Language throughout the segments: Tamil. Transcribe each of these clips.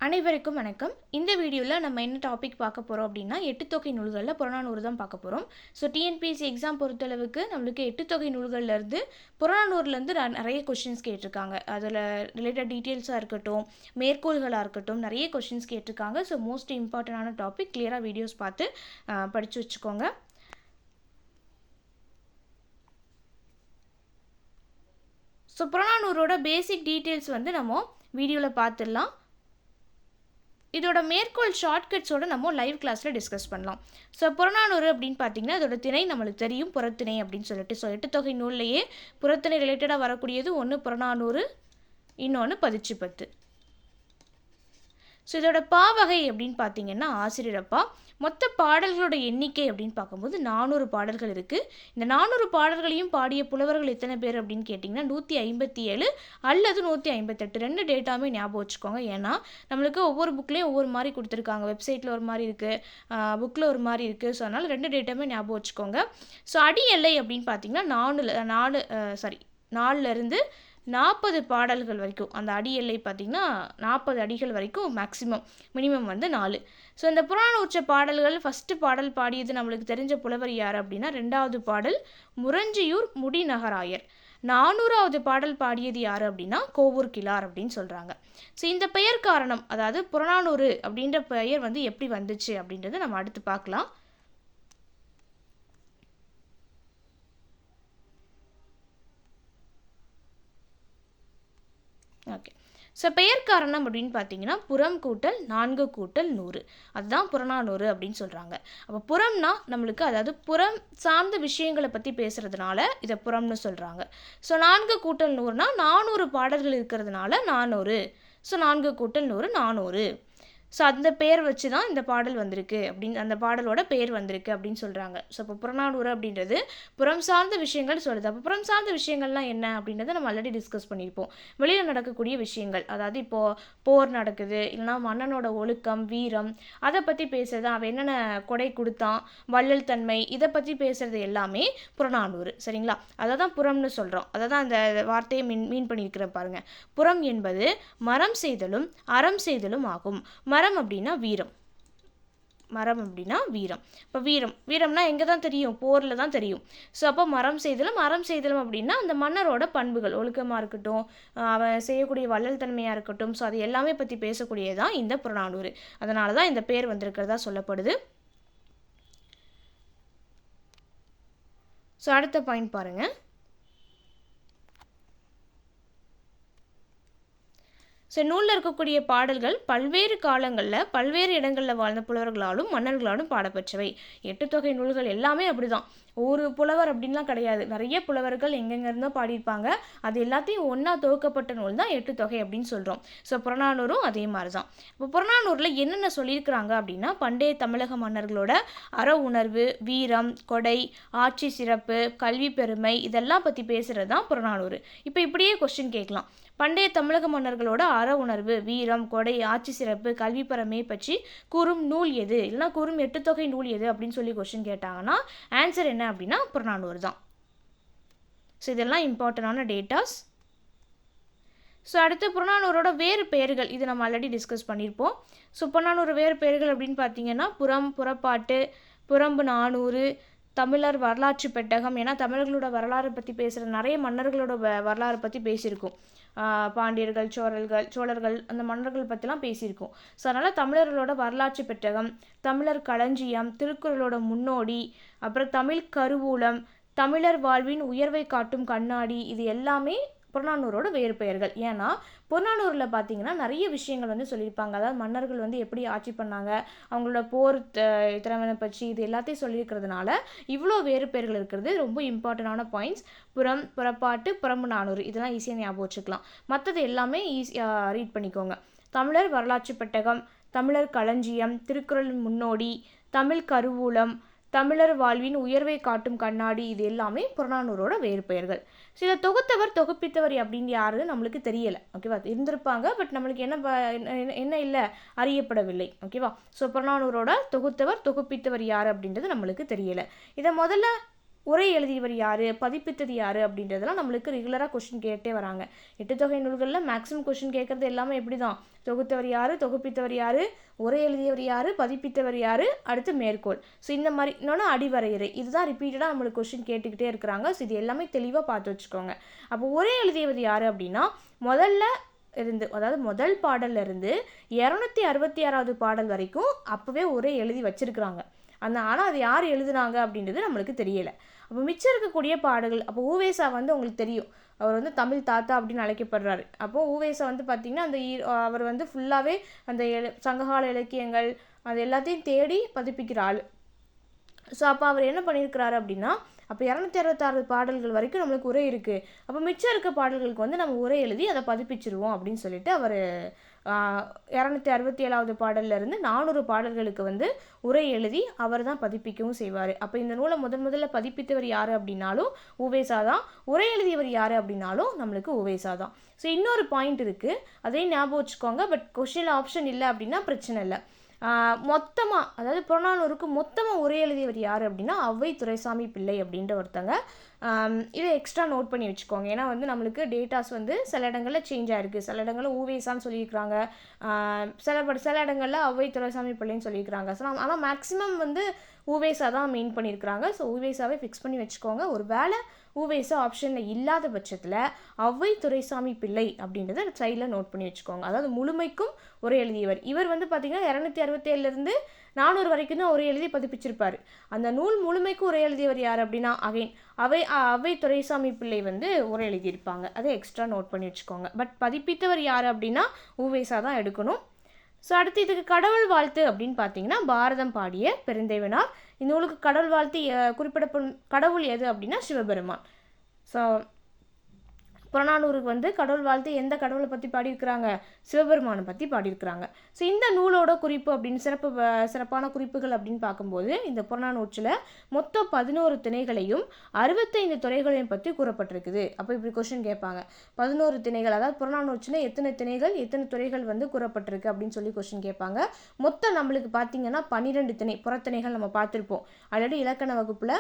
அனைவருக்கும் வணக்கம். இந்த வீடியோவில் நம்ம என்ன டாபிக் பார்க்க போகிறோம் அப்படின்னா, எட்டுத்தொகை நூல்களில் புறநானூறு தான் பார்க்க போகிறோம். ஸோ டிஎன்பிஎஸ்சி எக்ஸாம் பொறுத்தளவுக்கு நம்மளுக்கு எட்டுத்தொகை நூல்கள்லேருந்து புறநானூறுலேருந்து நிறைய கொஷின்ஸ் கேட்டிருக்காங்க. அதில் ரிலேட்டட் டீட்டெயில்ஸாக இருக்கட்டும், மேற்கோள்களாக இருக்கட்டும், நிறைய கொஷின்ஸ் கேட்டிருக்காங்க. ஸோ மோஸ்ட் இம்பார்ட்டண்டான டாபிக், கிளியராக வீடியோஸ் பார்த்து படித்து வச்சுக்கோங்க. ஸோ புறநானூரோட பேசிக் டீட்டெயில்ஸ் நம்ம வீடியோவில் பார்த்துடலாம். இதோட மேற்கோள் ஷார்ட்கட்ஸோட நம்ம லைவ் கிளாஸில் டிஸ்கஸ் பண்ணலாம். ஸோ புறநானூறு அப்படின்னு பார்த்தீங்கன்னா இதோட திணை நம்மளுக்கு தெரியும், புறத்திணை அப்படின்னு சொல்லிட்டு. ஸோ எட்டுத்தொகை நூல்லையே புறத்திணை ரிலேட்டடாக வரக்கூடியது ஒன்று புறநானூறு, இன்னொன்று பதிற்றுப்பத்து. ஸோ இதோட பாவகை அப்படின்னு பார்த்தீங்கன்னா ஆசிரியரப்பா. மொத்த பாடல்களோட எண்ணிக்கை அப்படின்னு பார்க்கும்போது 400 பாடல்கள் இருக்குது. இந்த 400 பாடல்களையும் பாடிய புலவர்கள் எத்தனை பேர் அப்படின்னு கேட்டிங்கன்னா 157 அல்லது 158. ரெண்டு டேட்டாமே ஞாபகம் வச்சுக்கோங்க. ஏன்னா நம்மளுக்கு ஒவ்வொரு புக்லேயும் ஒவ்வொரு மாதிரி கொடுத்துருக்காங்க. வெப்சைட்டில் ஒரு மாதிரி இருக்குது, புக்கில் ஒரு மாதிரி இருக்குது. ஸோ அதனால் ரெண்டு டேட்டாமே ஞாபகம் வச்சுக்கோங்க. ஸோ அடி எல்லை அப்படின்னு பார்த்தீங்கன்னா 4லேருந்து 40 பாடல்கள் வரைக்கும். அந்த அடி எல்லை பார்த்திங்கன்னா 40 அடிகள் வரைக்கும் மேக்ஸிமம், மினிமம் 4. ஸோ இந்த புறநானூற்ற பாடல்கள் ஃபஸ்ட்டு பாடல் பாடியது நம்மளுக்கு தெரிஞ்ச புலவர் யார் அப்படின்னா 2வது பாடல் முரஞ்சியூர் முடிநகராயர். 400வது பாடல் பாடியது யார் அப்படின்னா கோவூர் கிழார் அப்படின்னு சொல்கிறாங்க. ஸோ இந்த பெயர் காரணம், அதாவது புறநானூறு அப்படின்ற பெயர் எப்படி வந்துச்சு அப்படின்றத நம்ம அடுத்து பார்க்கலாம். ஓகே. ஸோ பெயர் காரணம் அப்படின்னு பார்த்தீங்கன்னா புறம் கூட்டல் 4 கூட்டல் 100, அதுதான் புறநானூறு அப்படின்னு சொல்கிறாங்க. அப்போ புறம்னா நம்மளுக்கு, அதாவது புறம் சார்ந்த விஷயங்களை பற்றி பேசுகிறதுனால இதை புறம்னு சொல்கிறாங்க. ஸோ 4 கூட்டல் 100னா 400 பாடல்கள் இருக்கிறதுனால 400. ஸோ 4 கூட்டல் 100 400. ஸோ அந்த பெயர் வச்சு தான் இந்த பாடல் வந்திருக்கு அப்படின்னு, அந்த பாடலோட பெயர் வந்திருக்கு அப்படின்னு சொல்கிறாங்க. ஸோ இப்போ புறநானூறு அப்படின்றது புறம் சார்ந்த விஷயங்கள் சொல்லுது. அப்போ புறம் சார்ந்த விஷயங்கள்லாம் என்ன அப்படின்றத நம்ம ஆல்ரெடி டிஸ்கஸ் பண்ணியிருப்போம். வெளியில் நடக்கக்கூடிய விஷயங்கள், அதாவது இப்போது போர் நடக்குது, இல்லைனா மன்னனோட ஒழுக்கம், வீரம், அதை பற்றி பேசுறது, அவன் என்னென்ன கொடை கொடுத்தான், வள்ளல் தன்மை, இதை பற்றி பேசுகிறது எல்லாமே புறநானூறு. சரிங்களா? அதை தான் புறம்னு சொல்கிறோம். அதை தான் அந்த வார்த்தையை மீன் பண்ணியிருக்கிறேன் பாருங்கள். புறம் என்பது மரம் செய்தலும் அறம் செய்தலும் ஆகும். மரம் அப்படின்னா வீரம். மரம் அப்படின்னா வீரம். இப்போ வீரம்னா எங்கே தான் தெரியும்? போரில் தான் தெரியும். ஸோ அப்போ மரம் செய்தலும் அறம் செய்தலும் அப்படின்னா அந்த மன்னரோட பண்புகள், ஒழுக்கமாக இருக்கட்டும், அவன் செய்யக்கூடிய வள்ளல் தன்மையாக இருக்கட்டும், ஸோ அது எல்லாமே பற்றி பேசக்கூடியதான் இந்த புறநானூறு. அதனால தான் இந்த பேர் வந்திருக்கிறதா சொல்லப்படுது. ஸோ அடுத்த பாயிண்ட் பாருங்கள். ஸோ நூலில் இருக்கக்கூடிய பாடல்கள் பல்வேறு காலங்களில் பல்வேறு இடங்களில் வாழ்ந்த புலவர்களாலும் மன்னர்களாலும் பாடப்பெற்றவை. எட்டுத்தொகை நூல்கள் எல்லாமே அப்படி தான். ஒரு புலவர் அப்படின்லாம் கிடையாது. நிறைய புலவர்கள் எங்கெங்கிருந்தோ பாடியிருப்பாங்க. அது எல்லாத்தையும் ஒன்றா தொகுக்கப்பட்ட நூல் தான் எட்டுத்தொகை அப்படின்னு சொல்கிறோம். ஸோ புறநானூறும் அதே மாதிரி தான். இப்போ புறநானூரில் என்னென்ன சொல்லியிருக்கிறாங்க அப்படின்னா, பண்டைய தமிழக மன்னர்களோட அற உணர்வு, வீரம், கொடை, ஆட்சி சிறப்பு, கல்வி பெருமை, இதெல்லாம் பற்றி பேசுகிறது தான் புறநானூறு. இப்போ இப்படியே கொஸ்டின் கேட்கலாம். பண்டைய தமிழக மன்னர்களோட அற உணர்வு, வீரம், கொடை, ஆட்சி சிறப்பு, கல்வி பெருமையை பற்றி கூறும் நூல் எது, இல்லைனா கூறும் எட்டுத்தொகை நூல் எது அப்படின்னு சொல்லி கொஸ்டின் கேட்டாங்கன்னா ஆன்சர் என்ன அப்படின்னா புறநானூறு தான். ஸோ இதெல்லாம் இம்பார்ட்டண்டான டேட்டாஸ். ஸோ அடுத்து புறநானூரோட வேறு பெயர்கள், இது நம்ம ஆல்ரெடி டிஸ்கஸ் பண்ணியிருப்போம். ஸோ புறநானூறு வேறு பெயர்கள் அப்படின்னு பார்த்தீங்கன்னா புறம், புறப்பாட்டு, புறம்பு நானூறு, தமிழர் வரலாற்று பெட்டகம். ஏன்னா தமிழர்களோட வரலாறு பற்றி பேசுகிற நிறைய மன்னர்களோட வரலாறு பற்றி பேசியிருக்கோம். பாண்டியர்கள், சோழர்கள், அந்த மன்னர்கள் பற்றிலாம் பேசியிருக்கோம். ஸோ அதனால் தமிழர்களோட வரலாற்று பெட்டகம், தமிழர் களஞ்சியம், திருக்குறளோட முன்னோடி, அப்புறம் தமிழ் கருவூலம், தமிழர் வாழ்வின் உயர்வை காட்டும் கண்ணாடி, இது எல்லாமே புறநானூரோட வேறு பெயர்கள். ஏன்னா புறநானூரில் பார்த்தீங்கன்னா நிறைய விஷயங்கள் சொல்லியிருப்பாங்க. அதாவது மன்னர்கள் எப்படி ஆட்சி பண்ணாங்க, அவங்களோட போர் திறமை பற்றி, இது எல்லாத்தையும் சொல்லியிருக்கிறதுனால இவ்வளோ வேறு பெயர்கள் இருக்கிறது ரொம்ப இம்பார்ட்டண்டான பாயிண்ட்ஸ். புறம், புறப்பாட்டு, புறம்பு நானூறு, இதெல்லாம் ஈஸியாக ஞாபகம் வச்சுக்கலாம். மற்றது எல்லாமே ஈஸியாக ரீட் பண்ணிக்கோங்க. தமிழர் வரலாற்று பெட்டகம், தமிழர் களஞ்சியம், திருக்குறள் முன்னோடி, தமிழ் கருவூலம், தமிழர் வாழ்வின் உயர்வை காட்டும் கண்ணாடி, இது எல்லாமே புறநானூரோட வேறு பெயர்கள். சில தொகுத்தவர் தொகுப்பித்தவர் அப்படின்னு யாருன்னு நம்மளுக்கு தெரியலை. ஓகேவா? இருந்திருப்பாங்க, பட் நம்மளுக்கு என்ன இல்லை, அறியப்படவில்லை. ஓகேவா? ஸோ புறநானூரோட தொகுத்தவர் தொகுப்பித்தவர் யார் அப்படின்றது நம்மளுக்கு தெரியலை. இதை முதல்ல உரை எழுதியவர் யார், பதிப்பித்தது யார் அப்படின்றதெல்லாம் நம்மளுக்கு ரெகுலராக கொஷின் கேட்டே வராங்க. 8 தொகை நூல்களில் மேக்ஸிமம் கொஷின் கேட்குறது எல்லாமே எப்படி தான், தொகுத்தவர் யார், தொகுப்பித்தவர் யார், உரை எழுதியவர் யார், பதிப்பித்தவர் யார், அடுத்து மேற்கோள். ஸோ இந்த மாதிரி இன்னொன்று அடிவரையறை, இதுதான் ரிப்பீட்டடாக நம்மளுக்கு கொஷின் கேட்டுக்கிட்டே இருக்கிறாங்க. ஸோ இது எல்லாமே தெளிவாக பார்த்து வச்சுக்கோங்க. அப்போ உரை எழுதியவர் யார் அப்படின்னா அதாவது முதல் பாடல்ல இருந்து 266வது பாடல் வரைக்கும் அப்போவே உரை எழுதி வச்சிருக்கிறாங்க. ஆனால் அது யார் எழுதுனாங்க அப்படின்றது நம்மளுக்கு தெரியலை. அப்போ மிச்சம் இருக்கக்கூடிய பாடல்கள், அப்போ ஊவேசா வந்து உங்களுக்கு தெரியும், அவர் வந்து தமிழ் தாத்தா அப்படின்னு அழைக்கப்படுறாரு. அப்போது ஊவேசா வந்து பார்த்திங்கன்னா அவர் வந்து ஃபுல்லாகவே அந்த சங்ககால இலக்கியங்கள் அது எல்லாத்தையும் தேடி பதிப்பிக்கிற ஆள். ஸோ அப்போ அவர் என்ன பண்ணியிருக்கிறாரு அப்படின்னா, அப்போ 266 பாடல்கள் வரைக்கும் நம்மளுக்கு உரை இருக்குது, அப்போ மிச்சம் இருக்க பாடல்களுக்கு வந்து நம்ம உரை எழுதி அதை பதிப்பிச்சிருவோம் அப்படின்னு சொல்லிட்டு அவர் 267வது பாடல்லேருந்து 400 பாடல்களுக்கு வந்து உரை எழுதி அவர் தான் பதிப்பிக்கவும் செய்வார். அப்போ இந்த நூலை முதல்ல பதிப்பித்தவர் யார் அப்படின்னாலும் ஊவேசா தான், உரை எழுதியவர் யார் அப்படின்னாலும் நம்மளுக்கு ஊவேசா தான். ஸோ இன்னொரு பாயிண்ட் இருக்குது, அதையும் ஞாபகம் வச்சுக்கோங்க. பட் கொஸ்டினில் ஆப்ஷன் இல்லை அப்படின்னா பிரச்சனை இல்லை. மொத்தமாக, அதாவது புறநானூறுக்கு மொத்தமாக உரை எழுதியவர் யார் அப்படின்னா ஔவை துரைசாமி பிள்ளை அப்படின்ற ஒருத்தங்க. இதை எக்ஸ்ட்ரா நோட் பண்ணி வச்சுக்கோங்க. ஏன்னா வந்து நம்மளுக்கு டேட்டாஸ் வந்து சில இடங்களில் சேஞ்ச் ஆகிருக்கு. சில இடங்களில் ஊவேசான்னு சொல்லியிருக்கிறாங்க, சில இடங்களில் ஔவை துரைசாமி பிள்ளைன்னு சொல்லியிருக்கிறாங்க. ஸோ ஆனால் மேக்ஸிமம் வந்து ஊவேசா தான் மெயின் பண்ணியிருக்கிறாங்க. ஸோ ஊவேசாவே ஃபிக்ஸ் பண்ணி வச்சுக்கோங்க. ஒரு வேளை ஊவேசா ஆப்ஷனில் இல்லாத பட்சத்தில் ஔவை துரைசாமி பிள்ளை அப்படின்றத சைடில் நோட் பண்ணி வச்சுக்கோங்க. அதாவது முழுமைக்கும் உரை எழுதியவர். இவர் வந்து பார்த்திங்கன்னா 267லேருந்து 400 வரைக்கும் தான் உரை எழுதி பதிப்பிச்சிருப்பார். அந்த நூல் முழுமைக்கும் உரை எழுதியவர் யார் அப்படின்னா அகைன் ஔவை துரைசாமி பிள்ளை வந்து உரை எழுதியிருப்பாங்க. அதை எக்ஸ்ட்ரா நோட் பண்ணி வச்சுக்கோங்க. பட் பதிப்பித்தவர் யார் அப்படின்னா ஊவேசா தான் எடுக்கணும். ஸோ அடுத்து இதுக்கு கடவுள் வாழ்த்து அப்படின்னு பார்த்தீங்கன்னா பாரதம் பாடிய பெருந்தேவனார். இந்த நூலுக்கு கடவுள் வாழ்த்து குறிப்பிடப்படும் கடவுள் எது அப்படின்னா சிவபெருமான். ஸோ புறநானூறுக்கு வந்து கடவுள் வாழ்த்து எந்த கடவுளை பற்றி பாடியிருக்கிறாங்க, சிவபெருமானை பற்றி பாடியிருக்கிறாங்க. ஸோ இந்த நூலோட குறிப்பு அப்படின்னு சிறப்பான குறிப்புகள் அப்படின்னு பார்க்கும்போது இந்த புறநானூற்றில் மொத்தம் 11 திணைகளையும் 65 துறைகளையும் பற்றி கூறப்பட்டிருக்குது. அப்போ இப்படி கொஸ்டின் கேட்பாங்க, 11 திணைகள், அதாவது புறநானூற்றில் எத்தனை திணைகள் எத்தனை துறைகள் வந்து கூறப்பட்டிருக்கு அப்படின்னு சொல்லி கொஸ்டின் கேட்பாங்க. மொத்தம் நம்மளுக்கு பார்த்தீங்கன்னா 12 திணை புறத்திணைகள் நம்ம பார்த்துருப்போம். ஆல்ரெடி இலக்கண வகுப்பில்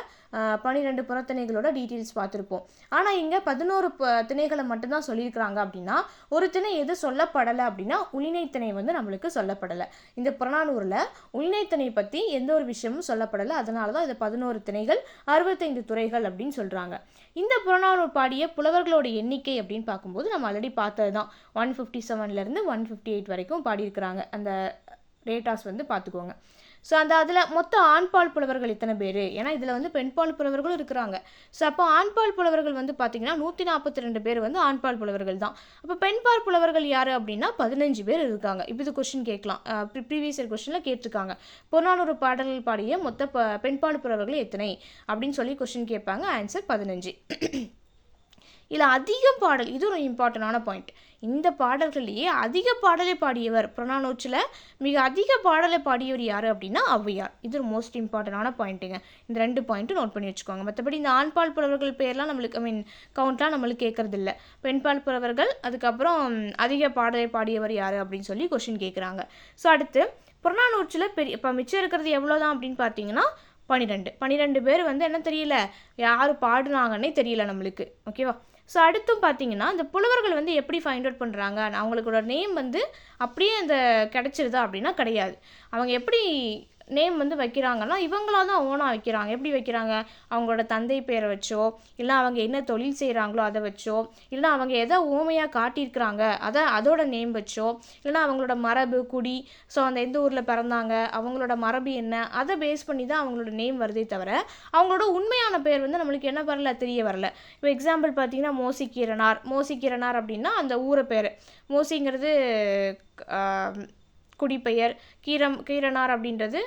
12 புறத்திணைகளோட டீட்டெயில்ஸ் பார்த்துருப்போம். ஆனால் இங்கே 11 திணைகளை மட்டும்தான் சொல்லியிருக்கிறாங்க. அப்படின்னா ஒரு திணை எது சொல்லப்படலை அப்படின்னா உளினை திணை வந்து நம்மளுக்கு சொல்லப்படலை. இந்த புறநானூரில் உளினை திணை பற்றி எந்த ஒரு விஷயமும் சொல்லப்படலை. அதனால தான் இது 11 திணைகள் 65 துறைகள் அப்படின்னு சொல்கிறாங்க. இந்த புறநானூறு பாடிய புலவர்களோட எண்ணிக்கை அப்படின்னு பார்க்கும்போது நம்ம ஆல்ரெடி பார்த்தது தான், 157லேருந்து 158 வரைக்கும் பாடியிருக்கிறாங்க. அந்த டேட்டாஸ் வந்து பார்த்துக்கோங்க. ஸோ அதில் மொத்தம் ஆண்பால் புலவர்கள் எத்தனை பேர், ஏன்னா இதில் வந்து பெண்பால் புலவர்களும் இருக்கிறாங்க. ஸோ அப்போ ஆண்பால் புலவர்கள் வந்து பார்த்திங்கன்னா 142 பேர் வந்து ஆண்பால் புலவர்கள் தான். அப்போ பெண்பால் புலவர்கள் யார் அப்படின்னா 15 பேர் இருக்காங்க. இப்போ இது கொஸ்டின் கேட்கலாம், ப்ரீவியஸ் இயர் கொஸ்டினில் கேட்டிருக்காங்க, புறநானூறு பாடல்கள் பாடிய மொத்த பெண்பால் புலவர்கள் எத்தனை அப்படின்னு சொல்லி கொஸ்டின் கேட்பாங்க. ஆன்சர் 15. இல்லை அதிக பாடல், இது ஒரு இம்பார்ட்டண்டான பாயிண்ட். இந்த பாடல்கள்லேயே அதிக பாடலை பாடியவர் புறநானூற்றில் மிக அதிக பாடலை பாடியவர் யார் அப்படின்னா ஔவையார். இது ஒரு மோஸ்ட் இம்பார்ட்டண்டான பாயிண்ட்டுங்க. இந்த 2 பாயிண்ட்டும் நோட் பண்ணி வச்சுக்கோங்க. மற்றபடி இந்த ஆண்பால் புலவர்கள் பேர்லாம் நம்மளுக்கு கவுண்ட்லாம் நம்மளுக்கு கேட்கறது இல்லை. பெண்பால் புலவர்கள், அதுக்கப்புறம் அதிக பாடலை பாடியவர் யார் அப்படின்னு சொல்லி கொஸ்டின் கேட்குறாங்க. ஸோ அடுத்து புறநானூற்றில் இப்போ மிச்சம் இருக்கிறது எவ்வளோதான் அப்படின்னு பார்த்தீங்கன்னா 12 பேர் வந்து என்ன தெரியல, யார் பாடுனாங்கன்னே தெரியல நம்மளுக்கு. ஓகேவா? ஸோ அடுத்தும் பார்த்தீங்கன்னா இந்த புலவர்கள் வந்து எப்படி ஃபைண்ட் அவுட் பண்ணுறாங்க, அவங்களுக்கோட நேம் வந்து அப்படியே அந்த கிடச்சிருதா அப்படின்னா கிடையாது. அவங்க எப்படி நேம் வந்து வைக்கிறாங்கன்னா இவங்களாக தான் ஓனாக வைக்கிறாங்க. எப்படி வைக்கிறாங்க, அவங்களோட தந்தை பேரை வச்சோ, இல்லை அவங்க என்ன தொழில் செய்கிறாங்களோ அதை வச்சோ, இல்லைனா அவங்க எதை ஓமையாக காட்டியிருக்கிறாங்க அதோட நேம் வச்சோ, இல்லைனா அவங்களோட மரபு குடி, ஸோ அந்த எந்த ஊரில் பிறந்தாங்க, அவங்களோட மரபு என்ன, அதை பேஸ் பண்ணி தான் அவங்களோட நேம் வருதே தவிர அவங்களோட உண்மையான பேர் வந்து நம்மளுக்கு என்ன வரல, தெரிய வரல. இப்போ எக்ஸாம்பிள் பார்த்தீங்கன்னா மோசிக்கீரனார் அப்படின்னா அந்த ஊரை பேர், மோசிங்கிறது குடிப்பெயர், கீரனார் அப்படின்றது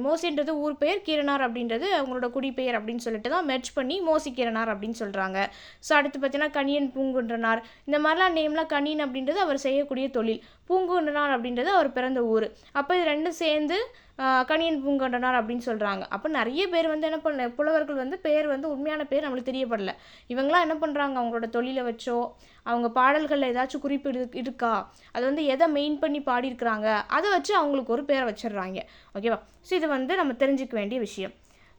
மோசின்றது ஊர் பெயர், கீரனார் அப்படின்றது அவங்களோட குடிப்பெயர் அப்படின்னு சொல்லிட்டு தான் மெர்ஜ் பண்ணி மோசிக்கீரனார் அப்படின்னு சொல்கிறாங்க. ஸோ அடுத்து பார்த்தீங்கன்னா கணியன் பூங்குன்றனார், இந்த மாதிரிலாம் நேம்லாம், கணியன் அப்படின்றது அவர் செய்யக்கூடிய தொழில், பூங்குன்றனார் அப்படின்றது அவர் பிறந்த ஊர். அப்போ இது ரெண்டும் சேர்ந்து கணியன் பூங்குன்றனார் அப்படின்னு சொல்கிறாங்க. அப்போ நிறைய பேர் வந்து என்ன பண்ண புலவர்கள் வந்து பேர் வந்து உண்மையான பேர் நம்மளுக்கு தெரியப்படலை. இவங்களாம் என்ன பண்ணுறாங்க, அவங்களோட தொழிலை வச்சோ, அவங்க பாடல்களில் ஏதாச்சும் குறிப்பு இருக்கா, அது வந்து எதை மெயின் பண்ணி பாடியிருக்கிறாங்க, அதை வச்சு அவங்களுக்கு ஒரு பேரை வச்சிடுறாங்க. ஓகேவா? ஸோ இது வந்து நம்ம தெரிஞ்சுக்க வேண்டிய விஷயம்.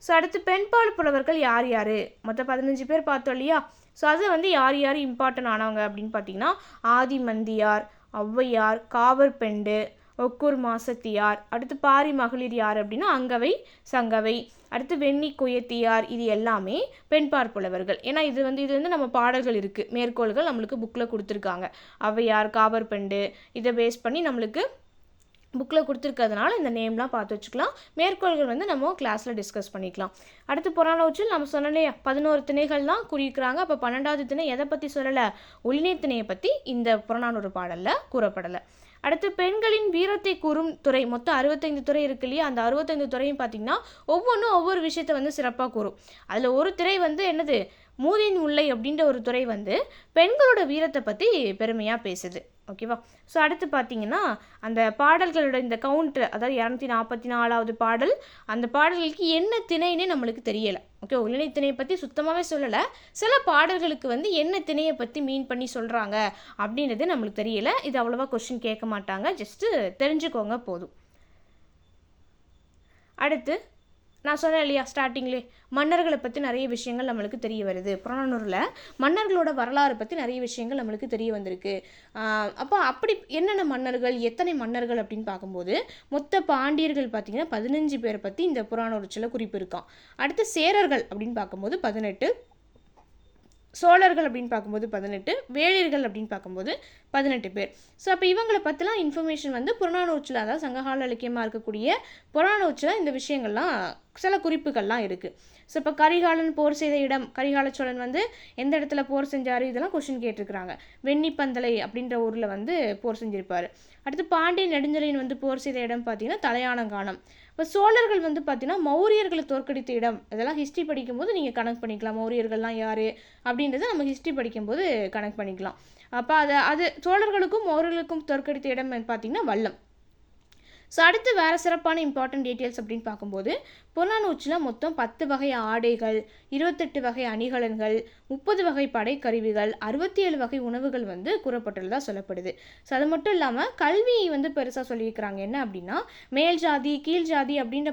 ஸோ அடுத்து பெண்பால் புலவர்கள் யார் யார், மொத்தம் 15 பேர் பார்த்தோம் இல்லையா. ஸோ அது வந்து யார் யார் இம்பார்ட்டன்ட் ஆனவங்க அப்படின்னு பார்த்தீங்கன்னா ஆதிமந்தியார், ஔவையார், காவற்பெண்டு, ஒக்கூர் மாசத்தியார், அடுத்து பாரி மகளிர் யார் அப்படின்னா அங்கவை சங்கவை, அடுத்து வெண்ணி குயத்தியார். இது எல்லாமே பெண்பார் புலவர்கள். ஏன்னா இது வந்து நம்ம பாடல்கள் இருக்குது, மேற்கோள்கள் நம்மளுக்கு புக்கில் கொடுத்துருக்காங்க. ஔவையார், காவற்பெண்டு இதை பேஸ் பண்ணி நம்மளுக்கு புக்கில் கொடுத்துருக்கிறதுனால இந்த நேம்லாம் பார்த்து வச்சுக்கலாம். மேற்கோள்கள் வந்து நம்ம கிளாஸில் டிஸ்கஸ் பண்ணிக்கலாம். அடுத்து புறநானூற்றில் நம்ம சொன்னே 11 திணைகள் தான் குறிக்கிறாங்க. அப்போ 12வது திணை எதை பற்றி சொல்லலை, உள்நீ திணையை பற்றி இந்த புறநானூறு பாடலில் கூறப்படலை. அடுத்து பெண்களின் வீரத்தை கூறும் துறை, மொத்தம் 65 துறை இருக்கு இல்லையா. அந்த 65 துறையும் பார்த்திங்கன்னா ஒவ்வொன்றும் ஒவ்வொரு விஷயத்தை வந்து சிறப்பாக கூறும். அதில் ஒரு துறை வந்து என்னது, மூதின் முல்லை அப்படின்ற ஒரு துறை வந்து பெண்களோட வீரத்தை பற்றி பெருமையாக பேசுது. ஓகேவா. ஸோ அடுத்து பார்த்தீங்கன்னா அந்த பாடல்களோட இந்த கவுண்ட்டு, அதாவது 244வது பாடல், அந்த பாடல்களுக்கு என்ன திணைன்னே நம்மளுக்கு தெரியலை. ஓகே, உள்நிலை திணையை பற்றி சுத்தமாகவே சொல்லலை. சில பாடல்களுக்கு வந்து என்ன திணையை பற்றி மீன் பண்ணி சொல்கிறாங்க அப்படின்றது நம்மளுக்கு தெரியலை. இது அவ்வளோவா கொஸ்டின் கேட்க மாட்டாங்க, ஜஸ்ட்டு தெரிஞ்சுக்கோங்க போதும். அடுத்து நான் சொன்னேன் இல்லையா ஸ்டார்டிங்லேயே, மன்னர்களை பற்றி நிறைய விஷயங்கள் நம்மளுக்கு தெரிய வருது. புறநானூறில் மன்னர்களோட வரலாறு பற்றி நிறைய விஷயங்கள் நம்மளுக்கு தெரிய வந்திருக்கு. அப்போ அப்படி என்னென்ன மன்னர்கள், எத்தனை மன்னர்கள் அப்படின்னு பார்க்கும்போது மொத்த பாண்டியர்கள் பார்த்திங்கன்னா 15 பேரை பற்றி இந்த புறநானூற்றில் குறிப்பு இருக்கான். அடுத்து சேரர்கள் அப்படின்னு பார்க்கும்போது 18, சோழர்கள் அப்படின்னு பார்க்கும்போது 18, வேளிர்கள் அப்படின்னு பார்க்கும்போது 18 பேர். ஸோ அப்போ இவங்களை பற்றிலாம் இன்ஃபர்மேஷன் வந்து புறநானூற்றில், அதாவது சங்ககால இலக்கியமாக இருக்கக்கூடிய புறநானூற்றில் இந்த விஷயங்கள்லாம் சில குறிப்புகள்லாம் இருக்குது. ஸோ இப்போ கரிகாலன் போர் செய்த இடம், கரிகால சோழன் வந்து எந்த இடத்துல போர் செஞ்சார், இதெல்லாம் கொஸ்டின் கேட்டிருக்கிறாங்க. வெண்ணிப்பந்தலை அப்படின்ற ஊரில் வந்து போர் செஞ்சுருப்பார். அடுத்து பாண்டிய நெடுஞ்செழியன் வந்து போர் செய்த இடம் பார்த்திங்கன்னா தலையானங்கானம். இப்போ சோழர்கள் வந்து பார்த்திங்கன்னா மௌரியர்களை தோற்கடித்த இடம், இதெல்லாம் ஹிஸ்ட்ரி படிக்கும்போது நீங்கள் கனெக்ட் பண்ணிக்கலாம். மௌரியர்கள்லாம் யார் அப்படின்றத நம்ம ஹிஸ்ட்ரி படிக்கும்போது கனெக்ட் பண்ணிக்கலாம். அப்போ அது சோழர்களுக்கும் மௌரியர்களுக்கும் தோற்கடித்த இடம் பார்த்திங்கன்னா வல்லம். ஸோ அடுத்து வேறு சிறப்பான இம்பார்ட்டன்ட் டீட்டெயில்ஸ் அப்படின்னு பார்க்கும்போது புறநானூற்றில் மொத்தம் 10 வகை ஆடைகள், 28 வகை அணிகலன்கள், 30 வகை படைக்கருவிகள், 67 வகை உணவுகள் வந்து கூறப்பட்டுள்ளதாக சொல்லப்படுது. ஸோ அது மட்டும் இல்லாமல் கல்வியை வந்து பெருசாக சொல்லியிருக்கிறாங்க. என்ன அப்படின்னா மேல் ஜாதி கீழ் ஜாதி அப்படின்ற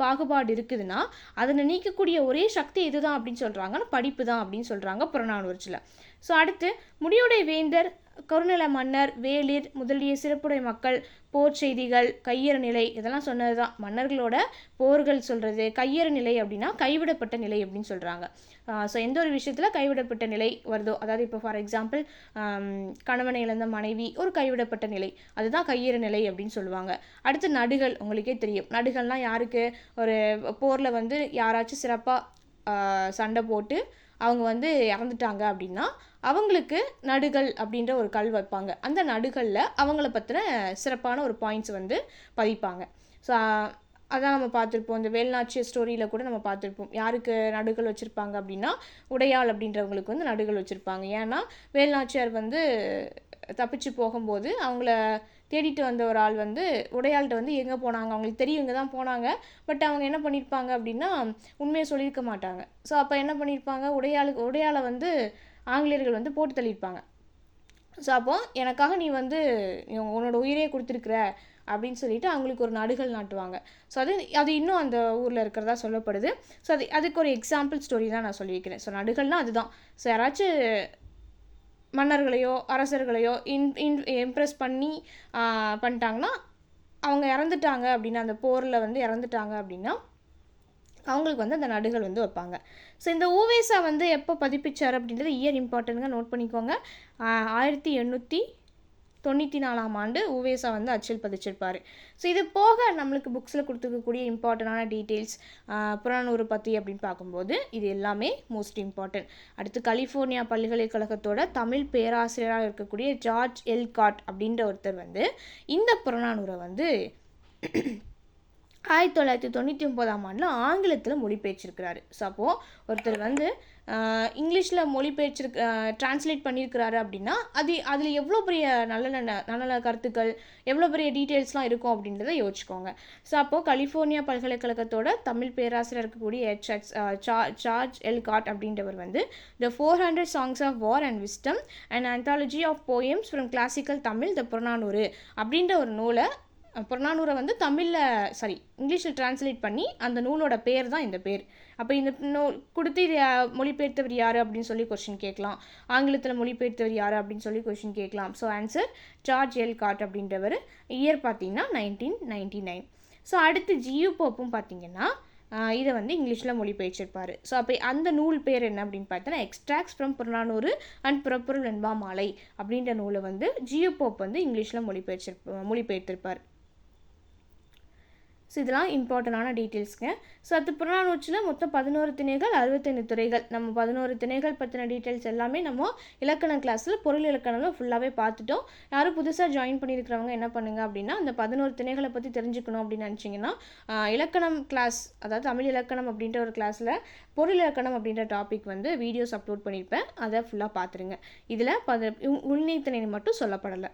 பாகுபாடு இருக்குதுன்னா அதனை நீக்கக்கூடிய ஒரே சக்தி இதுதான் அப்படின்னு சொல்கிறாங்கன்னா படிப்பு தான் அப்படின்னு சொல்கிறாங்க புறநானூற்றில். ஸோ அடுத்து முடியுடை வேந்தர், கருநில மன்னர், வேளிர் முதலிய சிறப்புடை மக்கள், போர் செய்திகள், கையறு நிலை, இதெல்லாம் சொன்னது தான். மன்னர்களோட போர்கள் சொல்கிறது. கையறு நிலை அப்படின்னா கைவிடப்பட்ட நிலை அப்படின்னு சொல்கிறாங்க. ஸோ எந்த ஒரு விஷயத்தில் கைவிடப்பட்ட நிலை வருதோ, அதாவது இப்போ ஃபார் எக்ஸாம்பிள் கணவனை இழந்த மனைவி ஒரு கைவிடப்பட்ட நிலை, அதுதான் கையறு நிலை அப்படின்னு சொல்லுவாங்க. அடுத்து நடுகள், உங்களுக்கே தெரியும் நடுகள்னால் யாருக்கு, ஒரு போரில் வந்து யாராச்சும் சிறப்பாக சண்டை போட்டு அவங்க வந்து இறந்துட்டாங்க அப்படின்னா அவங்களுக்கு நடுகள் அப்படின்ற ஒரு கல் வைப்பாங்க. அந்த நடுகளில் அவங்கள பற்றின சிறப்பான ஒரு பாயிண்ட்ஸ் வந்து பதிப்பாங்க. ஸோ அதான் நம்ம பார்த்துருப்போம். இந்த வேல்நாச்சியர் ஸ்டோரியில் கூட நம்ம பார்த்துருப்போம். யாருக்கு நடுகள் வச்சுருப்பாங்க அப்படின்னா உடையாள் அப்படின்றவங்களுக்கு வந்து நடுகள் வச்சுருப்பாங்க. ஏன்னா வேல்நாச்சியார் வந்து தப்பிச்சு போகும்போது அவங்கள தேடிட்டு வந்த ஒரு ஆள் வந்து உடையாள்கிட்ட வந்து எங்கே போனாங்க, அவங்களுக்கு தெரியும் இங்கே தான் போனாங்க, பட் அவங்க என்ன பண்ணியிருப்பாங்க அப்படின்னா உண்மையை சொல்லியிருக்க மாட்டாங்க. ஸோ அப்போ என்ன பண்ணியிருப்பாங்க, உடையாளை வந்து ஆங்கிலேயர்கள் வந்து போட்டு தள்ளியிருப்பாங்க. ஸோ அப்போது எனக்காக நீ வந்து உன்னோட உயிரே கொடுத்துருக்குற அப்படின்னு சொல்லிட்டு அவங்களுக்கு ஒரு நடுகள் நாட்டுவாங்க. ஸோ அது இன்னும் அந்த ஊரில் இருக்கிறதா சொல்லப்படுது. ஸோ அதுக்கு ஒரு எக்ஸாம்பிள் ஸ்டோரி தான் நான் சொல்லியிருக்கிறேன். ஸோ நடுகள்னால் அதுதான். ஸோ யாராச்சும் மன்னர்களையோ அரசர்களையோ இம்ப்ரெஸ் பண்ணிட்டாங்கன்னா அவங்க இறந்துட்டாங்க அப்படின்னா, அந்த போரில் வந்து இறந்துட்டாங்க அப்படின்னா அவங்களுக்கு வந்து அந்த நடுகள் வந்து வைப்பாங்க. ஸோ இந்த ஊவேசா வந்து எப்போ பதிப்பிச்சார் அப்படின்றது இயர் இம்பார்ட்டன்ட்ங்க, நோட் பண்ணிக்கோங்க. 1894ஆம் ஆண்டு ஊவேசா வந்து அச்சில் பதிச்சிருப்பார். ஸோ இது போக நம்மளுக்கு புக்ஸில் கொடுத்துருக்கக்கூடிய இம்பார்ட்டண்டான டீட்டெயில்ஸ் புறநானூறு பற்றி அப்படின்னு பார்க்கும்போது இது எல்லாமே மோஸ்ட் இம்பார்ட்டன்ட். அடுத்து கலிஃபோர்னியா பல்கலைக்கழகத்தோட தமிழ் பேராசிரியராக இருக்கக்கூடிய ஜார்ஜ் எல்காட் அப்படின்ற ஒருத்தர் வந்து இந்த புறநானூரை வந்து 1999ஆம் ஆண்டில் ஆங்கிலத்தில் மொழிபெயர்ச்சிருக்கிறாரு. ஸோ அப்போது ஒருத்தர் வந்து இங்கிலீஷில் ட்ரான்ஸ்லேட் பண்ணியிருக்கிறாரு அப்படின்னா அதில் எவ்வளோ பெரிய நல்ல நல்ல கருத்துக்கள், எவ்வளோ பெரிய டீட்டெயில்ஸ்லாம் இருக்கும் அப்படின்றத யோசிச்சுக்கோங்க. ஸோ அப்போது கலிஃபோர்னியா பல்கலைக்கழகத்தோட தமிழ் பேராசிரியர் இருக்கக்கூடிய ஜார்ஜ் எல்காட் அப்படின்றவர் வந்து the 400 songs of war and wisdom and anthology of poems from classical Tamil the Purananuru அப்படின்ற ஒரு நூலை புறநானூரை வந்து இங்கிலீஷில் டிரான்ஸ்லேட் பண்ணி அந்த நூலோட பேர் தான் இந்த பேர். அப்போ இந்த கொடுத்து இது மொழிபெயர்த்தவர் யார் அப்படின்னு சொல்லி கொஸ்டின் கேட்கலாம். ஆங்கிலத்தில் மொழிபெயர்த்தவர் யார் அப்படின்னு சொல்லி கொஸ்டின் கேட்கலாம். ஸோ ஆன்சர் ஜார்ஜ் எல்காட் அப்படின்றவர். இயர் பார்த்தீங்கன்னா 1999. ஸோ அடுத்து ஜியு போப்பும் பார்த்தீங்கன்னா இதை வந்து இங்கிலீஷில் மொழிபெயர்ச்சிருப்பார். ஸோ அப்போ அந்த நூல் பேர் என்ன அப்படின்னு பார்த்தோன்னா எக்ஸ்ட்ராக்ட்ஸ் ஃப்ரம் புறநானூறு அண்ட் புறப்பொருள் வெண்பா மாலை அப்படின்ற நூலை வந்து ஜியு போப் வந்து இங்கிலீஷில் மொழிபெயர்த்திருப்பார். ஸோ இதெல்லாம் இம்பார்ட்டண்டான டீட்டெயில்ஸுங்க. ஸோ அது புறநானூற்றில் மொத்தம் 11 திணைகள் 65 துறைகள். நம்ம 11 திணைகள் பற்றின டீட்டெயில்ஸ் எல்லாமே நம்ம இலக்கண கிளாஸில் பொருள் இலக்கணம்லாம் ஃபுல்லாகவே பார்த்துட்டோம். யாரும் புதுசாக ஜாயின் பண்ணியிருக்கிறவங்க என்ன பண்ணுங்க அப்படின்னா அந்த 11 திணைகளை பற்றி தெரிஞ்சுக்கணும் அப்படின்னு நினச்சிங்கன்னா இலக்கணம் கிளாஸ், அதாவது தமிழ் இலக்கணம் அப்படின்ற ஒரு கிளாஸில் பொருள் இலக்கணம் அப்படின்ற டாபிக் வந்து வீடியோஸ் அப்லோட் பண்ணியிருப்பேன். அதை ஃபுல்லாக பார்த்துருங்க. இதில் உள்நீத்திணை மட்டும் சொல்லப்படலை.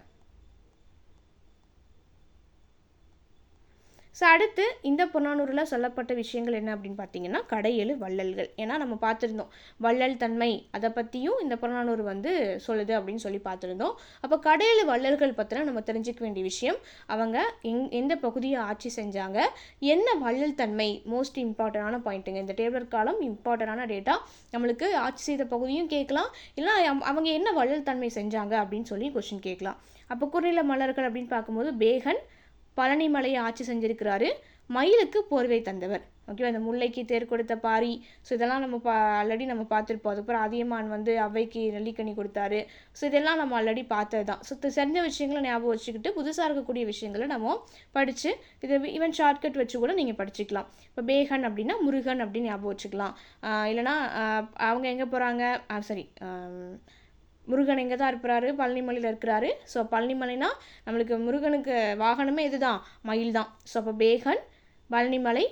ஸோ அடுத்து இந்த புறநானூறில் சொல்லப்பட்ட விஷயங்கள் என்ன அப்படின்னு பார்த்தீங்கன்னா கடையெழு வள்ளல்கள். ஏன்னா நம்ம பார்த்துருந்தோம் வள்ளல் தன்மை, அதை பற்றியும் இந்த புறநானூறு வந்து சொல்லுது அப்படின்னு சொல்லி பார்த்துருந்தோம். அப்போ கடையெழு வள்ளல்கள் பற்றின நம்ம தெரிஞ்சிக்க வேண்டிய விஷயம், அவங்க எந்த பகுதியை ஆட்சி செஞ்சாங்க, என்ன வள்ளல் தன்மை, மோஸ்ட் இம்பார்ட்டண்டான பாயிண்ட்டுங்க. இந்த டேபிளர் காலம் இம்பார்ட்டண்டான டேட்டா. நம்மளுக்கு ஆட்சி செய்த பகுதியும் கேட்கலாம், இல்லை அவங்க என்ன வள்ளல் தன்மை செஞ்சாங்க அப்படின்னு சொல்லி கொஸ்டின் கேட்கலாம். அப்போ குறுநில மன்னர்கள் அப்படின்னு பார்க்கும்போது பேகன் பழனி மலையை ஆட்சி செஞ்சிருக்கிறாரு. மயிலுக்கு போர்வை தந்தவர். ஓகேவா, இந்த முல்லைக்கு தேர் கொடுத்த பாரி. ஸோ இதெல்லாம் நம்ம ஆல்ரெடி நம்ம பார்த்துருப்போம். அதுக்கப்புறம் அதியமான் வந்து அவ்வைக்கு நெல்லிக்கனி கொடுத்தாரு. ஸோ இதெல்லாம் நம்ம ஆல்ரெடி பார்த்தது தான். ஸோ தெரிஞ்ச விஷயங்களை ஞாபகம் வச்சுக்கிட்டு புதுசாக இருக்கக்கூடிய விஷயங்களை நம்ம படித்து இதை ஈவன் ஷார்ட்கட் வச்சு கூட நீங்கள் படிச்சுக்கலாம். இப்போ பேகன் அப்படின்னா முருகன் அப்படின்னு ஞாபகம் வச்சுக்கலாம். இல்லைனா அவங்க எங்கே போகிறாங்க, முருகன் எங்கே தான் இருக்கிறாரு, பழனிமலையில் இருக்கிறாரு. ஸோ பழனிமலைனா நம்மளுக்கு முருகனுக்கு வாகனமே இதுதான், மயில் தான். ஸோ அப்போ பேகன், பழனிமலை,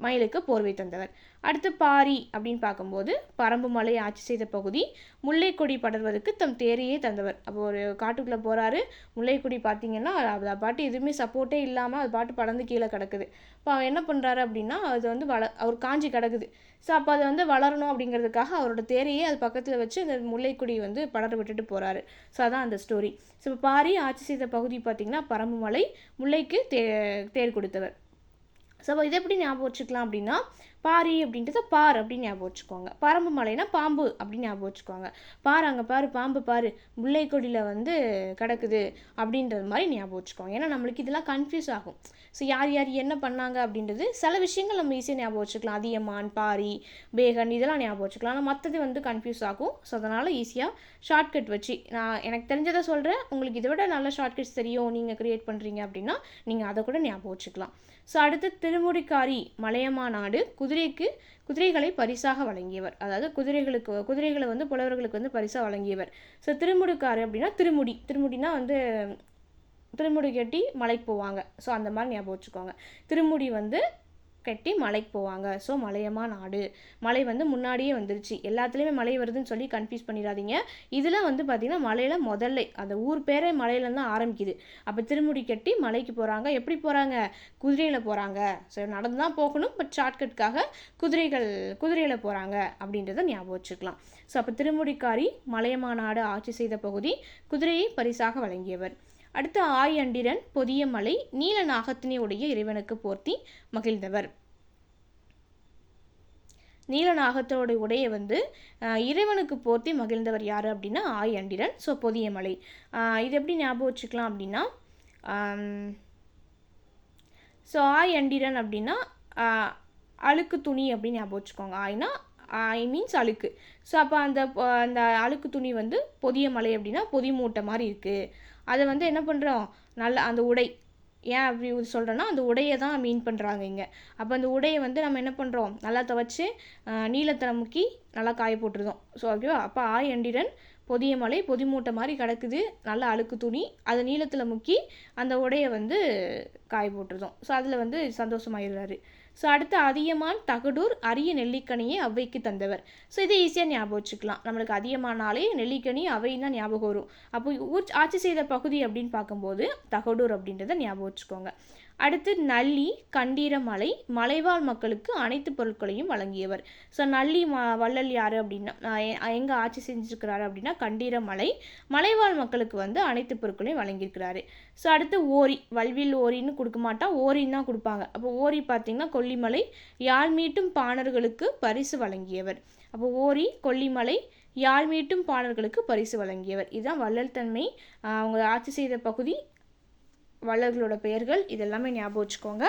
மயிலுக்கு போர்வை தந்தவர். அடுத்து பாரி அப்படின்னு பார்க்கும்போது பரம்பு மலை ஆட்சி செய்த பகுதி, முல்லைக்கொடி படர்வதற்கு தம் தேரையே தந்தவர். அப்போ ஒரு காட்டுக்குள்ளே போகிறாரு, முல்லைக்கொடி பார்த்தீங்கன்னா அது பாட்டு எதுவுமே சப்போர்ட்டே இல்லாமல் அது பாட்டு படர்ந்து கீழே கிடக்குது. இப்போ அவர் என்ன பண்ணுறாரு அப்படின்னா அது வந்து அவர் காஞ்சி கிடக்குது. ஸோ அப்போ அதை வந்து வளரணும் அப்படிங்கிறதுக்காக அவரோட தேரையே அது பக்கத்தில் வச்சு அந்த முல்லைக்கொடி வந்து படர விட்டுட்டு போகிறாரு. ஸோ அதான் அந்த ஸ்டோரி. ஸோ இப்போ பாரி ஆட்சி செய்த பகுதி பார்த்திங்கன்னா பரம்பு மலை, முல்லைக்கு தேர் கொடுத்தவர். ஸோ இதை எப்படி ஞாபகம் வச்சுக்கலாம் அப்படின்னா பாரி அப்படின்றத பார் அப்படின்னு ஞாபகம் வச்சுக்கோங்க. பரம்பு மலைனா பாம்பு அப்படின்னு ஞாபகம் வச்சுக்கோங்க. அங்கே பாரு பாம்பு பாரு முல்லைக்கொடியில் வந்து கிடக்குது அப்படின்றது மாதிரி ஞாபகம் வச்சுக்கோங்க. ஏன்னா நம்மளுக்கு இதெல்லாம் கன்ஃபியூஸ் ஆகும். ஸோ யார் யார் என்ன பண்ணாங்க அப்படின்றது சில விஷயங்கள் நம்ம ஈஸியாக ஞாபகம் வச்சுக்கலாம். அதியமான், பாரி, பேகன் இதெல்லாம் ஞாபகம் வச்சுக்கலாம். ஆனால் மற்றது வந்து கன்ஃபியூஸ் ஆகும். ஸோ அதனால் ஈஸியாக ஷார்ட்கட் வச்சு நான் எனக்கு தெரிஞ்சதை சொல்கிறேன். உங்களுக்கு இதை விட நல்ல ஷார்ட்கட்ஸ் தெரியும், நீங்கள் க்ரியேட் பண்ணுறீங்க அப்படின்னா நீங்கள் அதை கூட ஞாபகம் வச்சுக்கலாம். ஸோ அடுத்து திருமுடிக்காரி மலையமா நாடு குதிரைகளை பரிசாக வழங்கியவர். அதாவது குதிரைகளை வந்து புலவர்களுக்கு வந்து பரிசாக வழங்கியவர். ஸோ திருமுடிக்காரு அப்படின்னா திருமுடினா வந்து திருமுடி கட்டி மலைக்கு போவாங்க. ஸோ அந்த மாதிரி ஞாபகம் வச்சுக்கோங்க. திருமுடி வந்து கட்டி மலைக்கு போவாங்க. ஸோ மலையமா நாடு, மலை வந்து முன்னாடியே வந்துருச்சு. எல்லாத்துலேயுமே மலை வருதுன்னு சொல்லி கன்ஃபியூஸ் பண்ணிடாதீங்க. இதில் வந்து பார்த்திங்கன்னா மலையில் முதல்ல அந்த ஊர் பேரே மலையிலேருந்து தான் ஆரம்பிக்குது. அப்போ திருமுடி கட்டி மலைக்கு போகிறாங்க. எப்படி போகிறாங்க, குதிரையில் போகிறாங்க. ஸோ நடந்து தான் போகணும், பட் ஷார்ட்கட்காக குதிரையில் போகிறாங்க அப்படின்றத ஞாபகம் வச்சுக்கலாம். ஸோ அப்போ திருமுடிக்காரி மலையமா நாடு ஆட்சி செய்த பகுதி, குதிரையை பரிசாக வழங்கியவர். அடுத்து ஆயண்டிரன் பொதிய மலை நீல நாகத்தினை உடைய இறைவனுக்கு போர்த்தி மகிழ்ந்தவர். நீலநாகத்தோட உடைய வந்து இறைவனுக்கு போர்த்தி மகிழ்ந்தவர் யார் அப்படின்னா ஆயண்டிரன். ஸோ பொதிய மலை இது எப்படி ஞாபகம் வச்சுக்கலாம் அப்படின்னா ஸோ ஆயண்டிரன் அப்படின்னா அழுக்கு துணி அப்படின்னு ஞாபகம் வச்சுக்கோங்க. ஆயினா மீன்ஸ் அழுக்கு. ஸோ அப்போ அந்த அழுக்கு துணி வந்து பொதிய மலை அப்படின்னா பொதி மூட்டை மாதிரி இருக்குது. அதை வந்து என்ன பண்ணுறோம், நல்ல அந்த உடை, ஏன் அப்படி சொல்கிறேன்னா அந்த உடையை தான் மீன் பண்ணுறாங்க இங்கே. அப்போ அந்த உடையை வந்து நம்ம என்ன பண்ணுறோம், நல்லா துவைச்சி நீளத்தில் முக்கி நல்லா காய போட்டுருந்தோம். ஸோ ஓகேவா. அப்போ ஆயண்டிரன் பொதிய மலை பொதி மூட்டை மாதிரி கிடக்குது, நல்ல அழுக்கு துணி, அதை நீளத்தில் முக்கி அந்த உடையை வந்து காய போட்டுருந்தோம். ஸோ அதில் வந்து சந்தோஷமாயிடுறாரு. ஸோ அடுத்து அதியமான் தகடூர் அரிய நெல்லிக்கனியை அவ்வைக்கு தந்தவர். ஸோ இதை ஈஸியாக ஞாபகம் வச்சுக்கலாம். நம்மளுக்கு அதியமானாலே நெல்லிக்கனி அவைன்னு தான் ஞாபகம் வரும். அப்போ ஆட்சி செய்த பகுதி அப்படின்னு பார்க்கும்போது தகடூர் அப்படின்றத ஞாபகம் வச்சுக்கோங்க. அடுத்து நல்லி கண்டீரமலை மலைவாழ் மக்களுக்கு அனைத்து பொருட்களையும் வழங்கியவர். ஸோ நல்லி வள்ளல் யார் அப்படின்னா எங்கே ஆட்சி செஞ்சுருக்கிறாரு அப்படின்னா கண்டீரமலை மலைவாழ் மக்களுக்கு வந்து அனைத்து பொருட்களையும் வழங்கியிருக்கிறாரு. ஸோ அடுத்து ஓரி, வல்வில் ஓரின்னு கொடுக்க மாட்டான், ஓரின்னு தான் கொடுப்பாங்க. அப்போ ஓரி பார்த்திங்கன்னா கொல்லிமலை யாழ் மீட்டும் பாணர்களுக்கு பரிசு வழங்கியவர். அப்போ ஓரி, கொல்லிமலை யாழ் மீட்டும் பாணர்களுக்கு பரிசு வழங்கியவர். இதுதான் வள்ளல் தன்மை, அவங்க ஆட்சி செய்த பகுதி, வள்ளல்களோட பெயர்கள், இதெல்லாமே ஞாபகம் வச்சுக்கோங்க.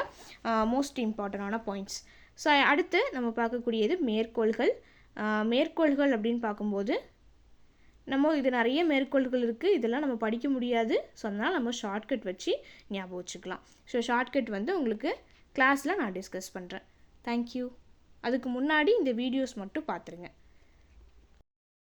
மோஸ்ட் இம்பார்ட்டண்டான பாயிண்ட்ஸ். ஸோ அடுத்து நம்ம பார்க்கக்கூடியது மேற்கோள்கள். மேற்கோள்கள் அப்படின்னு பார்க்கும்போது இது நிறைய மேற்கோள்கள் இருக்குது, இதெல்லாம் நம்ம படிக்க முடியாது. ஸோ அதனால் நம்ம ஷார்ட்கட் வச்சு ஞாபகம் வச்சுக்கலாம். ஸோ ஷார்ட்கட் உங்களுக்கு கிளாஸில் நான் டிஸ்கஸ் பண்ணுறேன். தேங்க்யூ. அதுக்கு முன்னாடி இந்த வீடியோஸ் மட்டும் பார்த்துருங்க.